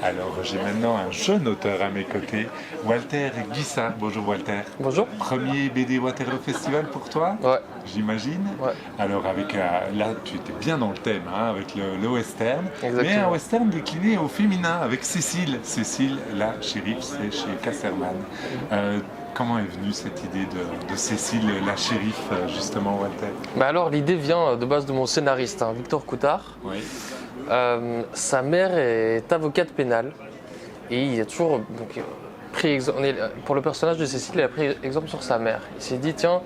Alors, j'ai maintenant un jeune auteur à mes côtés, Walter Guissard. Bonjour Walter. Bonjour. Premier BD Waterloo Festival pour toi, Ouais. j'imagine. Ouais. Alors, là, tu étais bien dans le thème, hein, avec le western. Exactement. Mais un western décliné au féminin, avec Cécile. Cécile, la shérif, c'est chez Casterman. Comment est venue cette idée de Cécile, la shérif, justement, Walter? Bah alors, l'idée vient de base de mon scénariste, hein, Victor Coutard. Oui. Sa mère est avocate pénale et il a toujours pour le personnage de Cécile, il a pris exemple sur sa mère. Il s'est dit tiens,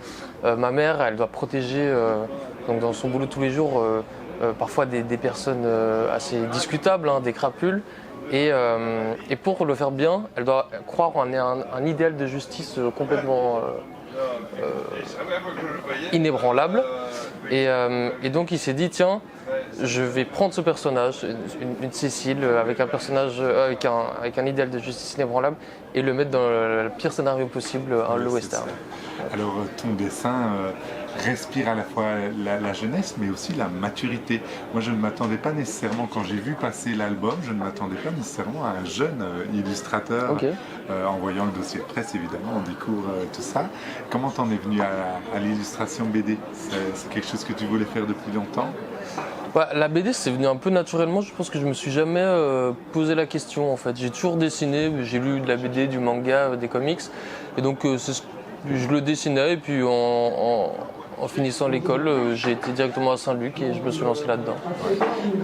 ma mère, elle doit protéger donc dans son boulot tous les jours parfois des personnes assez discutables, hein, des crapules. Et pour le faire bien, elle doit croire en un idéal de justice complètement inébranlable. Et donc il s'est dit tiens, je vais prendre ce personnage, une Cécile avec un personnage avec un idéal de justice inébranlable et le mettre dans le pire scénario possible, le western. Alors ton dessin respire à la fois la jeunesse mais aussi la maturité. Moi je ne m'attendais pas nécessairement, quand j'ai vu passer l'album, je ne m'attendais pas nécessairement à un jeune illustrateur. Okay. En voyant le dossier de presse évidemment on découvre tout ça. Comment t'en es venu à l'illustration BD? C'est quelque chose que tu voulais faire depuis longtemps? Bah, la BD c'est venu un peu naturellement, je pense que je me suis jamais posé la question en fait. J'ai toujours dessiné, j'ai lu de la BD, du manga, des comics et donc je le dessinais et puis en finissant l'école, j'ai été directement à Saint-Luc et je me suis lancé là-dedans.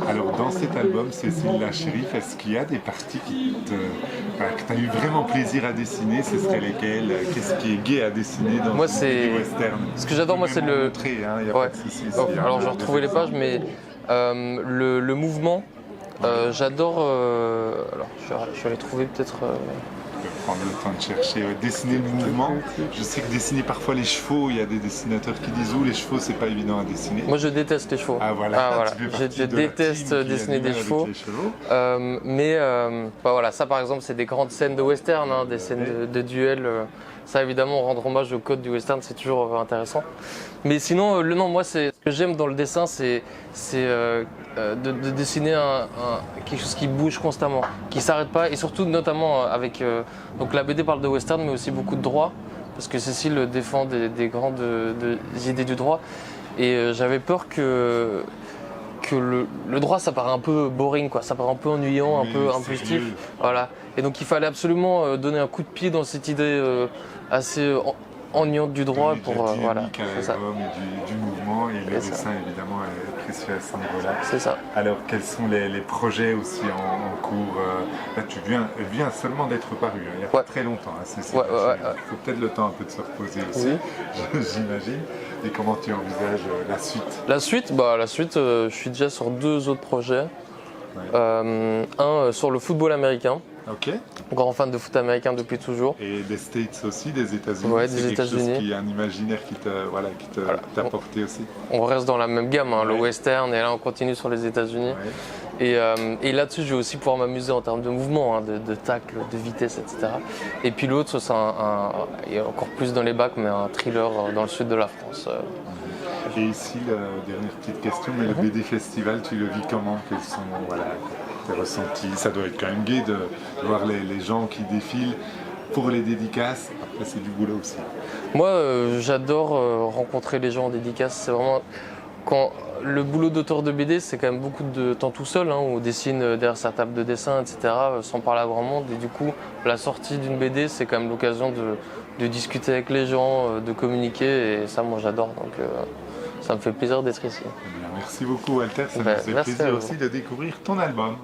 Alors dans cet album, Cécile la shérif, est-ce qu'il y a des parties que tu as eu vraiment plaisir à dessiner? Ce seraient lesquelles? Qu'est-ce qui est gai à dessiner dans moi, le western? Ce que j'adore, moi, c'est le... Montrer, hein, y a ouais. pas de souci, Alors, je vais retrouver les pages, mais le mouvement, j'adore... alors, je vais les trouver peut-être... Prendre le temps de chercher, dessiner le mouvement. Je sais que dessiner parfois les chevaux, il y a des dessinateurs qui disent les chevaux c'est pas évident à dessiner. Moi je déteste les chevaux. Ah voilà, Je déteste dessiner des chevaux. Bah, voilà, ça par exemple c'est des grandes scènes de western, hein, des scènes de duel. Ça évidemment rendre hommage au code du western c'est toujours intéressant. Mais sinon moi ce que j'aime dans le dessin c'est de dessiner quelque chose qui bouge constamment, qui s'arrête pas et surtout notamment avec donc la BD parle de western mais aussi beaucoup de droit parce que Cécile défend des grandes idées du droit et j'avais peur que le droit ça paraît un peu boring quoi, ça paraît un peu ennuyant, un peu stiff, voilà. Et donc il fallait absolument donner un coup de pied dans cette idée assez ennuyante du droit pour voilà. C'est ça. Du mouvement et le dessin évidemment est précieux à ce niveau-là. C'est ça. Alors quels sont les projets aussi en cours? Là tu viens seulement d'être paru, hein, il n'y a pas très longtemps. Hein, il faut peut-être le temps un peu de se reposer aussi, j'imagine. Et comment tu envisages la suite? La suite, je suis déjà sur 2 autres projets. Ouais. Un sur le football américain. Ok. Grand fan de foot américain depuis toujours. Et des States aussi, des États-Unis. Ouais, des États-Unis. C'est quelque chose qui est un imaginaire qui t'a porté aussi. On reste dans la même gamme, hein, le western, et là on continue sur les États-Unis. Ouais. Et là-dessus, je vais aussi pouvoir m'amuser en termes de mouvement, hein, de tacle, de vitesse, etc. Et puis l'autre, c'est il y a encore plus dans les bacs, mais un thriller dans le sud de la France. Et ici, la dernière petite question, mais le BD Festival, tu le vis comment? Quels sont tes ressentis? Ça doit être quand même gai de voir les gens qui défilent pour les dédicaces. Après, c'est du boulot aussi. Moi, j'adore rencontrer les gens en dédicace. C'est vraiment... Le boulot d'auteur de BD, c'est quand même beaucoup de temps tout seul, hein, où on dessine derrière sa table de dessin, etc., sans parler à grand monde. Et du coup, la sortie d'une BD, c'est quand même l'occasion de discuter avec les gens, de communiquer. Et ça, moi, j'adore. Donc, ça me fait plaisir d'être ici. Merci beaucoup, Walter. Ça me fait plaisir aussi de découvrir ton album.